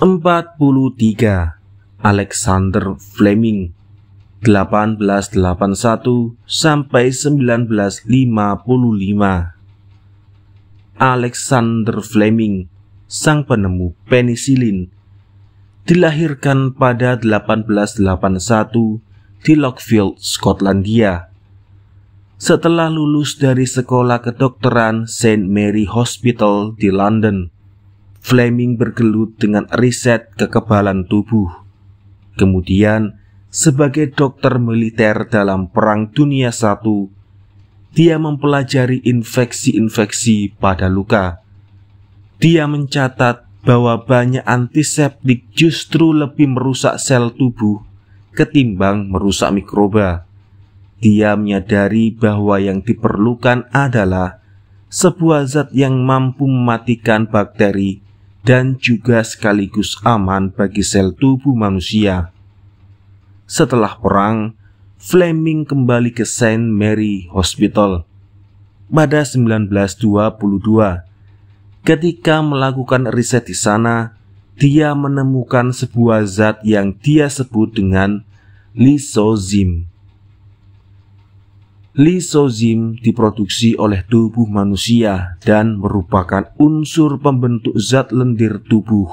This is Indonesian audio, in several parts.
43. Alexander Fleming 1881 sampai 1955. Alexander Fleming, sang penemu penisilin, dilahirkan pada 1881 di Lockfield, Skotlandia. Setelah lulus dari sekolah kedokteran St. Mary Hospital di London, Fleming bergelut dengan riset kekebalan tubuh. Kemudian, sebagai dokter militer dalam Perang Dunia I, dia mempelajari infeksi-infeksi pada luka. Dia mencatat bahwa banyak antiseptik justru lebih merusak sel tubuh ketimbang merusak mikroba. Dia menyadari bahwa yang diperlukan adalah sebuah zat yang mampu mematikan bakteri dan juga sekaligus aman bagi sel tubuh manusia. Setelah perang, Fleming kembali ke St. Mary Hospital pada 1922. Ketika melakukan riset di sana, dia menemukan sebuah zat yang dia sebut dengan lysosome. Lysosome diproduksi oleh tubuh manusia dan merupakan unsur pembentuk zat lendir tubuh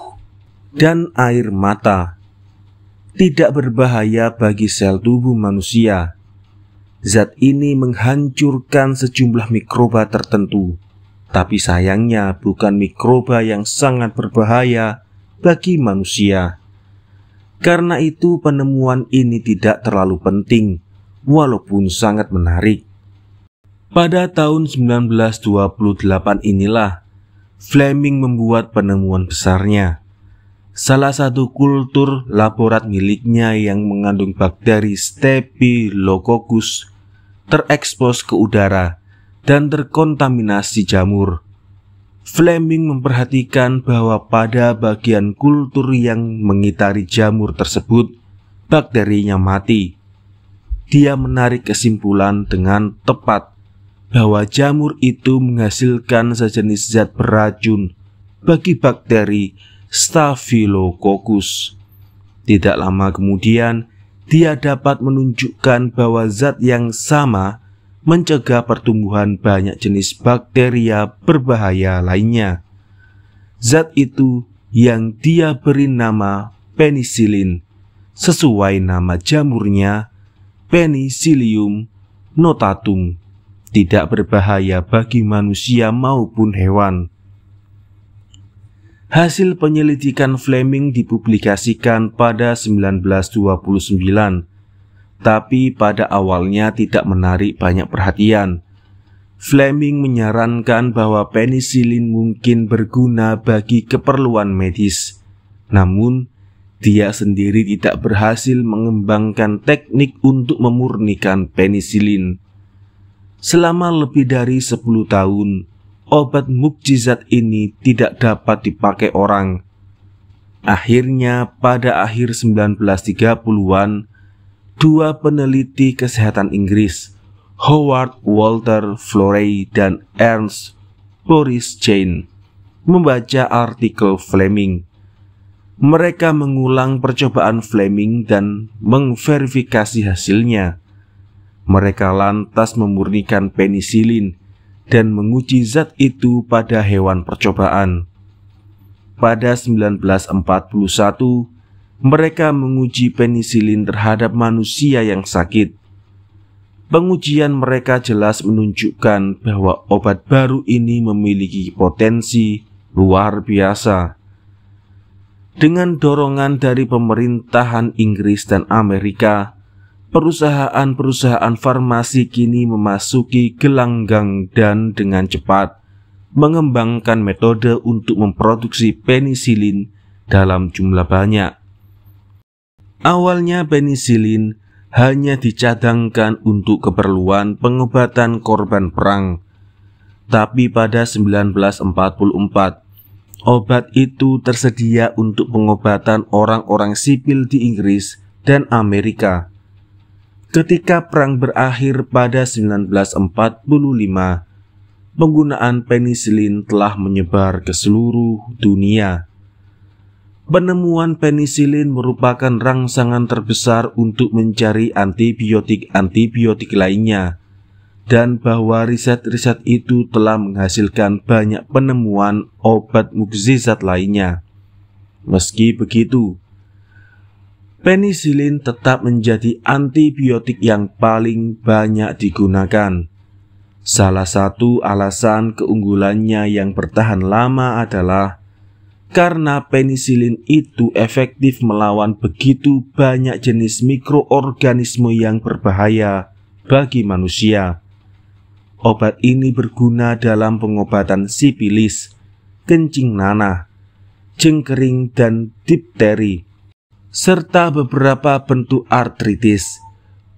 dan air mata. Tidak berbahaya bagi sel tubuh manusia. Zat ini menghancurkan sejumlah mikroba tertentu, tapi sayangnya bukan mikroba yang sangat berbahaya bagi manusia. Karena itu penemuan ini tidak terlalu penting, walaupun sangat menarik. Pada tahun 1928 inilah Fleming membuat penemuan besarnya. Salah satu kultur laborat miliknya yang mengandung bakteri Staphylococcus terekspos ke udara dan terkontaminasi jamur. Fleming memperhatikan bahwa pada bagian kultur yang mengitari jamur tersebut, bakterinya mati. Dia menarik kesimpulan dengan tepat bahwa jamur itu menghasilkan sejenis zat beracun bagi bakteri Staphylococcus. Tidak lama kemudian, dia dapat menunjukkan bahwa zat yang sama mencegah pertumbuhan banyak jenis bakteria berbahaya lainnya. Zat itu yang dia beri nama penisilin, sesuai nama jamurnya, Penicillium notatum, tidak berbahaya bagi manusia maupun hewan. Hasil penyelidikan Fleming dipublikasikan pada 1929, tapi pada awalnya tidak menarik banyak perhatian. Fleming menyarankan bahwa penisilin mungkin berguna bagi keperluan medis, namun dia sendiri tidak berhasil mengembangkan teknik untuk memurnikan penisilin. Selama lebih dari 10 tahun, obat mukjizat ini tidak dapat dipakai orang. Akhirnya pada akhir 1930-an, dua peneliti kesehatan Inggris, Howard Walter Florey dan Ernst Boris Chain, membaca artikel Fleming. Mereka mengulang percobaan Fleming dan memverifikasi hasilnya. Mereka lantas memurnikan penisilin dan menguji zat itu pada hewan percobaan. Pada 1941, mereka menguji penisilin terhadap manusia yang sakit. Pengujian mereka jelas menunjukkan bahwa obat baru ini memiliki potensi luar biasa. Dengan dorongan dari pemerintahan Inggris dan Amerika, perusahaan-perusahaan farmasi kini memasuki gelanggang dan dengan cepat mengembangkan metode untuk memproduksi penisilin dalam jumlah banyak. Awalnya penisilin hanya dicadangkan untuk keperluan pengobatan korban perang, tapi pada 1944 obat itu tersedia untuk pengobatan orang-orang sipil di Inggris dan Amerika. Ketika perang berakhir pada 1945, penggunaan penisilin telah menyebar ke seluruh dunia. Penemuan penisilin merupakan rangsangan terbesar untuk mencari antibiotik lainnya, dan bahwa riset-riset itu telah menghasilkan banyak penemuan obat mukjizat lainnya. Meski begitu, penisilin tetap menjadi antibiotik yang paling banyak digunakan. Salah satu alasan keunggulannya yang bertahan lama adalah karena penisilin itu efektif melawan begitu banyak jenis mikroorganisme yang berbahaya bagi manusia. Obat ini berguna dalam pengobatan sipilis, kencing nanah, jengkering dan difteri, serta beberapa bentuk artritis,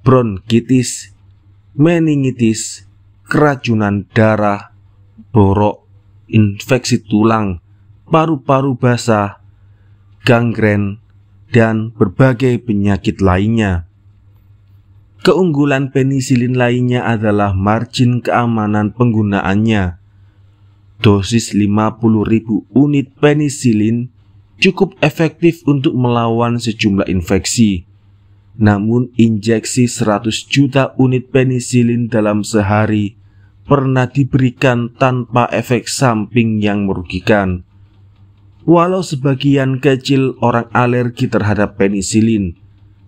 bronkitis, meningitis, keracunan darah, borok, infeksi tulang, paru-paru basah, gangren, dan berbagai penyakit lainnya. Keunggulan penisilin lainnya adalah margin keamanan penggunaannya. Dosis 50.000 unit penisilin cukup efektif untuk melawan sejumlah infeksi. Namun injeksi 100 juta unit penisilin dalam sehari pernah diberikan tanpa efek samping yang merugikan. Walau sebagian kecil orang alergi terhadap penisilin,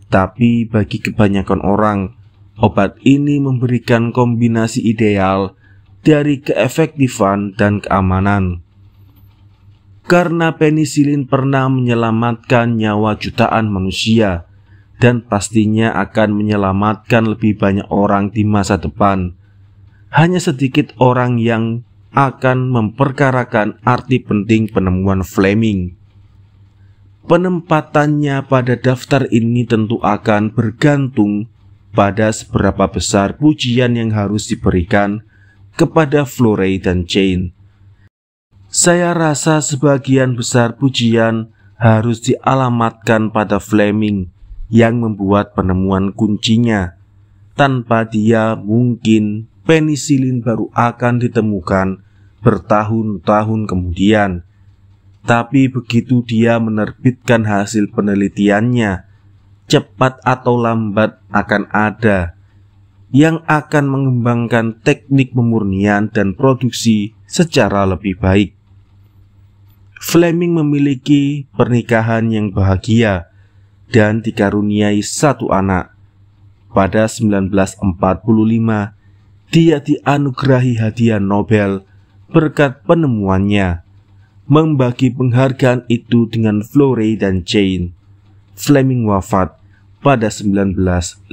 tapi bagi kebanyakan orang, obat ini memberikan kombinasi ideal dari keefektifan dan keamanan. Karena penisilin pernah menyelamatkan nyawa jutaan manusia dan pastinya akan menyelamatkan lebih banyak orang di masa depan, hanya sedikit orang yang akan memperkarakan arti penting penemuan Fleming. Penempatannya pada daftar ini tentu akan bergantung pada seberapa besar pujian yang harus diberikan kepada Florey dan Jane. Saya rasa sebagian besar pujian harus dialamatkan pada Fleming yang membuat penemuan kuncinya. Tanpa dia mungkin penisilin baru akan ditemukan bertahun-tahun kemudian. Tapi begitu dia menerbitkan hasil penelitiannya, cepat atau lambat akan ada yang akan mengembangkan teknik pemurnian dan produksi secara lebih baik. Fleming memiliki pernikahan yang bahagia dan dikaruniai satu anak. Pada 1945, dia dianugerahi hadiah Nobel berkat penemuannya. Membagi penghargaan itu dengan Florey dan Jane. Fleming wafat pada 1955.